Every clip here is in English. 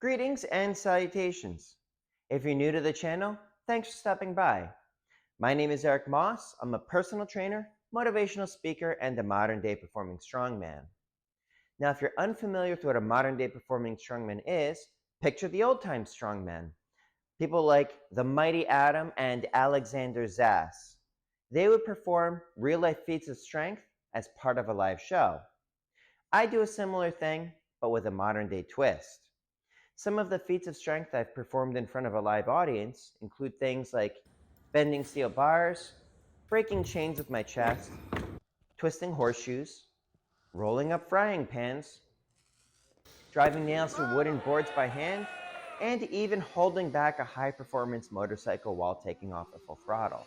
Greetings and salutations. If you're new to the channel, thanks for stopping by. My name is Eric Moss. I'm a personal trainer, motivational speaker, and a modern day performing strongman. Now, if you're unfamiliar with what a modern day performing strongman is, picture the old time strongman. People like the mighty Adam and Alexander Zass. They would perform real life feats of strength as part of a live show. I do a similar thing, but with a modern day twist. Some of the feats of strength I've performed in front of a live audience include things like bending steel bars, breaking chains with my chest, twisting horseshoes, rolling up frying pans, driving nails through wooden boards by hand, and even holding back a high-performance motorcycle while taking off at full throttle.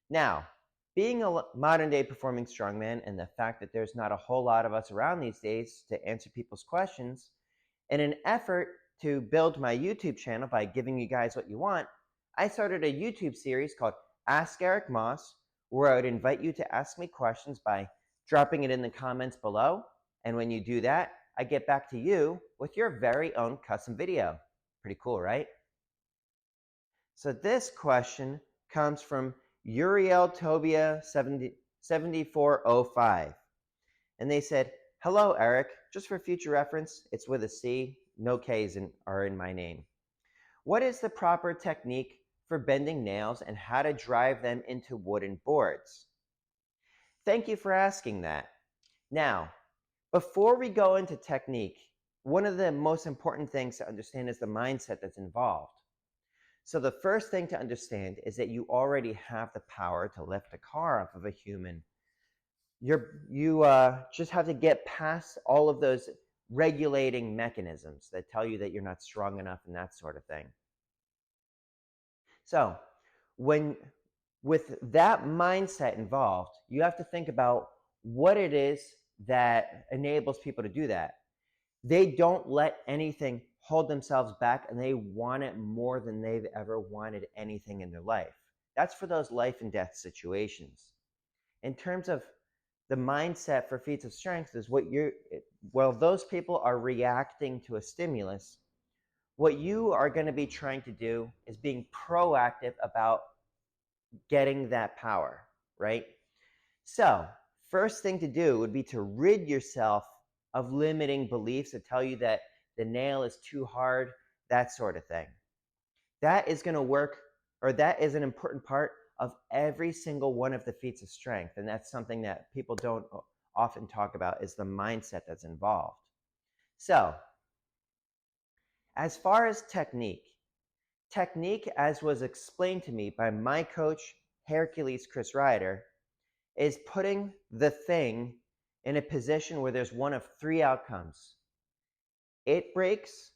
Now, being a modern-day performing strongman and the fact that there's not a whole lot of us around these days to answer people's questions, in an effort to build my YouTube channel by giving you guys what you want, I started a YouTube series called AskEricMoss, where I would invite you to ask me questions by dropping it in the comments below. And when you do that, I get back to you with your very own custom video. Pretty cool, right? So this question comes from Uriel Tobia 7405. And they said, "Hello, Eric. Just for future reference, it's with a C. No K's are in my name. What is the proper technique for bending nails and how to drive them into wooden boards?" Thank you for asking that. Now, before we go into technique, one of the most important things to understand is the mindset that's involved. So the first thing to understand is that you already have the power to lift a car off of a human. You just have to get past all of those regulating mechanisms that tell you that you're not strong enough and that sort of thing. So with that mindset involved, you have to think about what it is that enables people to do that. They don't let anything hold themselves back, and they want it more than they've ever wanted anything in their life. That's for those life and death situations. In terms of the mindset for feats of strength is those people are reacting to a stimulus. What you are going to be trying to do is being proactive about getting that power, right? So, first thing to do would be to rid yourself of limiting beliefs that tell you that the nail is too hard, that sort of thing. That is going to work, or that is an important part of every single one of the feats of strength. And that's something that people don't often talk about, is the mindset that's involved. So, as far as technique, as was explained to me by my coach, Hercules Chris Ryder, is putting the thing in a position where there's one of three outcomes. It breaks,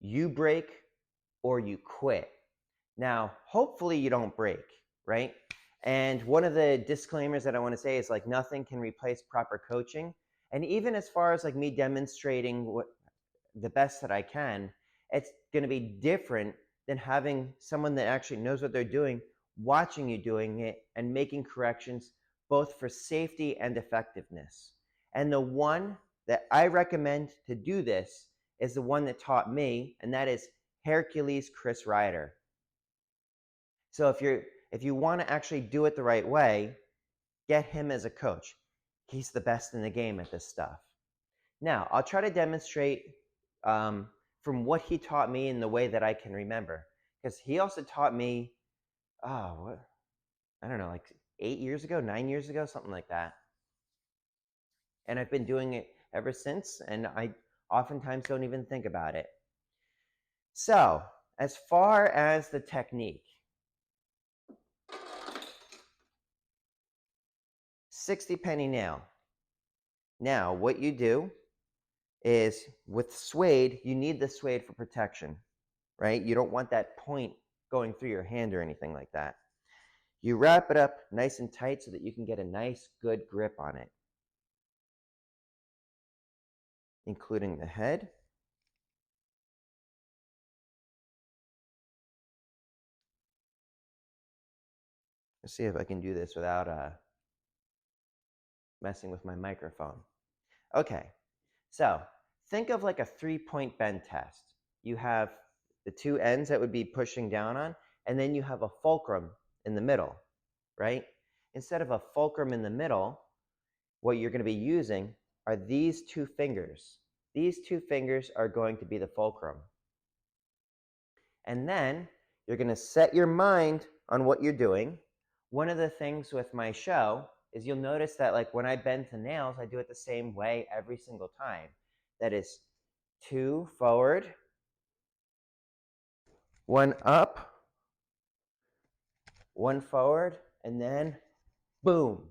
you break, or you quit. Now, hopefully you don't break, right? And one of the disclaimers that I want to say is like nothing can replace proper coaching. And even as far as like me demonstrating the best that I can, it's going to be different than having someone that actually knows what they're doing, watching you doing it and making corrections both for safety and effectiveness. And the one that I recommend to do this is the one that taught me, and that is Hercules Chris Ryder. So if you want to actually do it the right way, get him as a coach. He's the best in the game at this stuff. Now, I'll try to demonstrate from what he taught me in the way that I can remember. Because he also taught me, I don't know, like 8 years ago, 9 years ago, something like that. And I've been doing it ever since, and I oftentimes don't even think about it. So, as far as the technique, 60 penny nail. Now, what you do is with suede, you need the suede for protection, right? You don't want that point going through your hand or anything like that. You wrap it up nice and tight so that you can get a nice, good grip on it, including the head. Let's see if I can do this without messing with my microphone. Okay, so think of like a 3-point bend test. you have the two ends that would be pushing down on, and then you have a fulcrum in the middle, right? Instead of a fulcrum in the middle, what you're going to be using are these two fingers. These two fingers are going to be the fulcrum. And then you're going to set your mind on what you're doing. One of the things with my show is you'll notice that like when I bend to nails, I do it the same way every single time. That is 2 forward, 1 up, 1 forward, and then boom.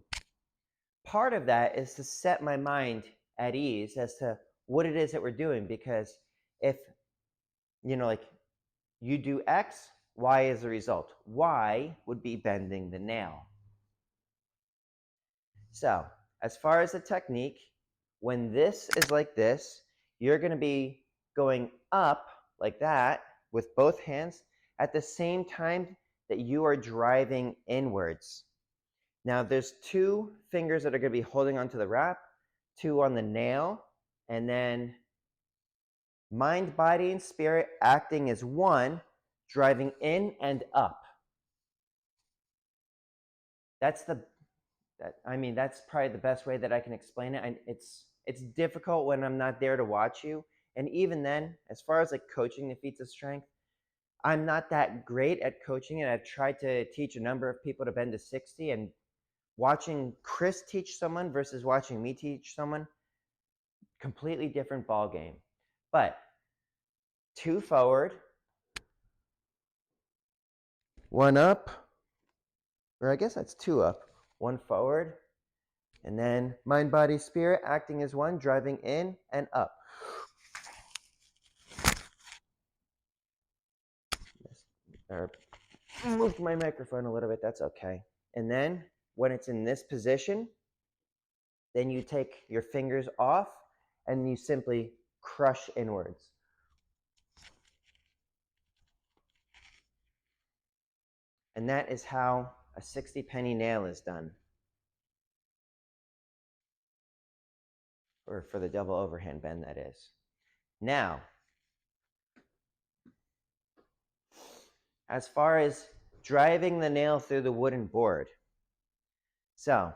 Part of that is to set my mind at ease as to what it is that we're doing, because if, like you do X, Y is the result. Y would be bending the nail. So, as far as the technique, when this is like this, you're going to be going up like that with both hands at the same time that you are driving inwards. Now, there's 2 fingers that are going to be holding onto the wrap, 2 on the nail, and then mind, body, and spirit acting as one, driving in and up. That's probably the best way that I can explain it. And it's difficult when I'm not there to watch you. And even then, as far as like coaching the feats of strength, I'm not that great at coaching it. I've tried to teach a number of people to bend to 60, and watching Chris teach someone versus watching me teach someone, completely different ball game. But 2 forward, 1 up, or I guess that's 2 up, 1 forward, and then mind, body, spirit acting as one, driving in and up. Or moved my microphone a little bit, that's okay. And then when it's in this position, then you take your fingers off and you simply crush inwards. And that is how a 60-penny nail is done. Or for the double overhand bend, that is. Now, as far as driving the nail through the wooden board. So,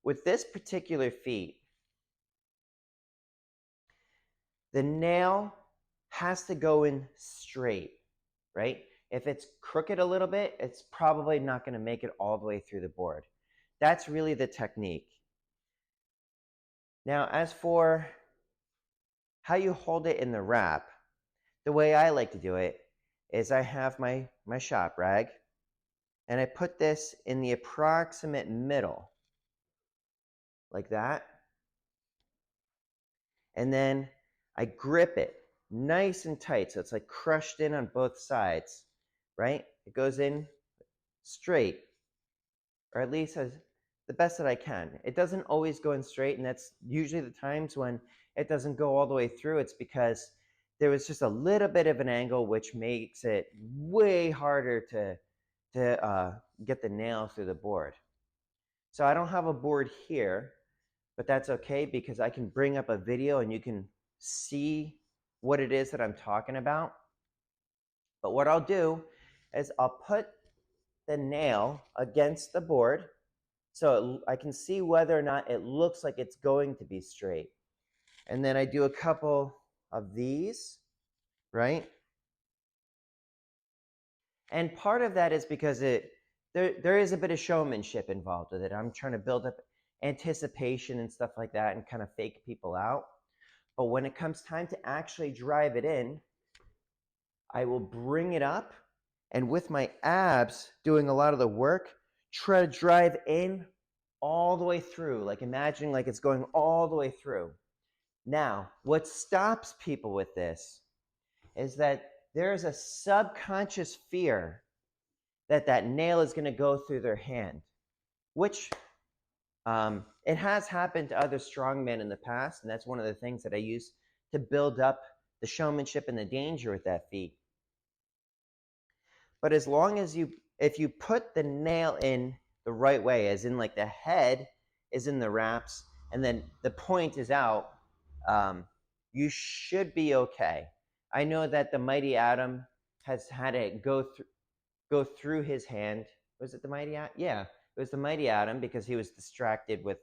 with this particular feat, the nail has to go in straight, right? If it's crooked a little bit, it's probably not going to make it all the way through the board. That's really the technique. Now, as for how you hold it in the wrap, the way I like to do it is I have my shop rag, and I put this in the approximate middle, like that. And then I grip it nice and tight, so it's like crushed in on both sides, right? It goes in straight, or at least as the best that I can. It doesn't always go in straight, and that's usually the times when it doesn't go all the way through. It's because there was just a little bit of an angle, which makes it way harder to get the nail through the board. So I don't have a board here, but that's okay because I can bring up a video and you can see what it is that I'm talking about. But what I'll do is I'll put the nail against the board so I can see whether or not it looks like it's going to be straight. And then I do a couple of these, right? And part of that is because there is a bit of showmanship involved with it. I'm trying to build up anticipation and stuff like that and kind of fake people out. But when it comes time to actually drive it in, I will bring it up and with my abs doing a lot of the work, try to drive in all the way through, like imagining like it's going all the way through. Now, what stops people with this is that there is a subconscious fear that that nail is going to go through their hand, which it has happened to other strongmen in the past, and that's one of the things that I use to build up the showmanship and the danger with that feat. But as long as if you put the nail in the right way, as in like the head is in the wraps and then the point is out, you should be okay. I know that the mighty Atom has had it go through his hand. Was it the mighty Atom? Yeah, it was the mighty Atom because he was distracted with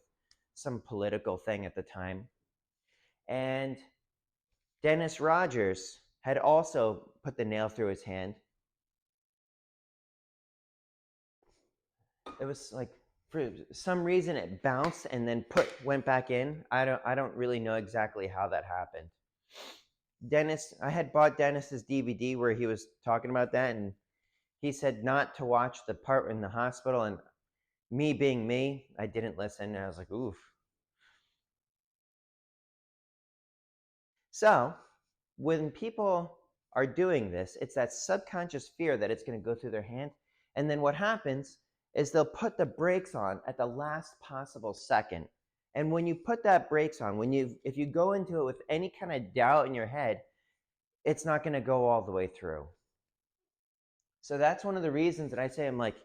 some political thing at the time. And Dennis Rogers had also put the nail through his hand. It was like, for some reason it bounced and then went back in. I don't really know exactly how that happened. I had bought Dennis's DVD where he was talking about that, and he said not to watch the part in the hospital, and me being me, I didn't listen, and I was like, oof. So when people are doing this, it's that subconscious fear that it's going to go through their hand. And then what happens is they'll put the brakes on at the last possible second. And when you put that brakes on, if you go into it with any kind of doubt in your head, it's not going to go all the way through. So that's one of the reasons that I say, I'm like,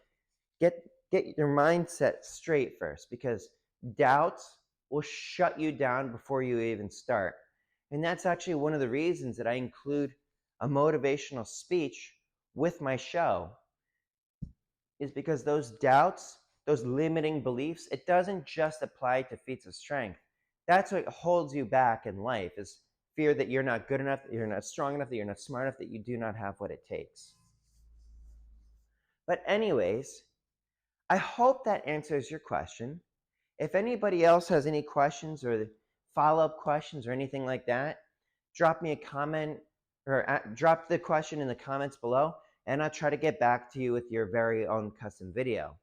get your mindset straight first, because doubts will shut you down before you even start. And that's actually one of the reasons that I include a motivational speech with my show, is because those doubts, those limiting beliefs, it doesn't just apply to feats of strength. That's what holds you back in life, is fear that you're not good enough, that you're not strong enough, that you're not smart enough, that you do not have what it takes. But anyways, I hope that answers your question. If anybody else has any questions or follow-up questions or anything like that, drop me a comment or drop the question in the comments below, and I'll try to get back to you with your very own custom video.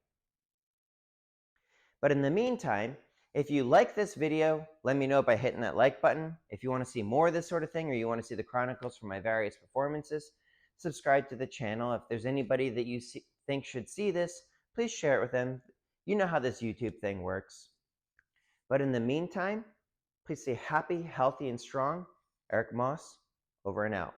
But in the meantime, if you like this video, let me know by hitting that like button. If you want to see more of this sort of thing, or you want to see the chronicles from my various performances, subscribe to the channel. If there's anybody that you think should see this, please share it with them. You know how this YouTube thing works. But in the meantime, please stay happy, healthy, and strong. Eric Moss, over and out.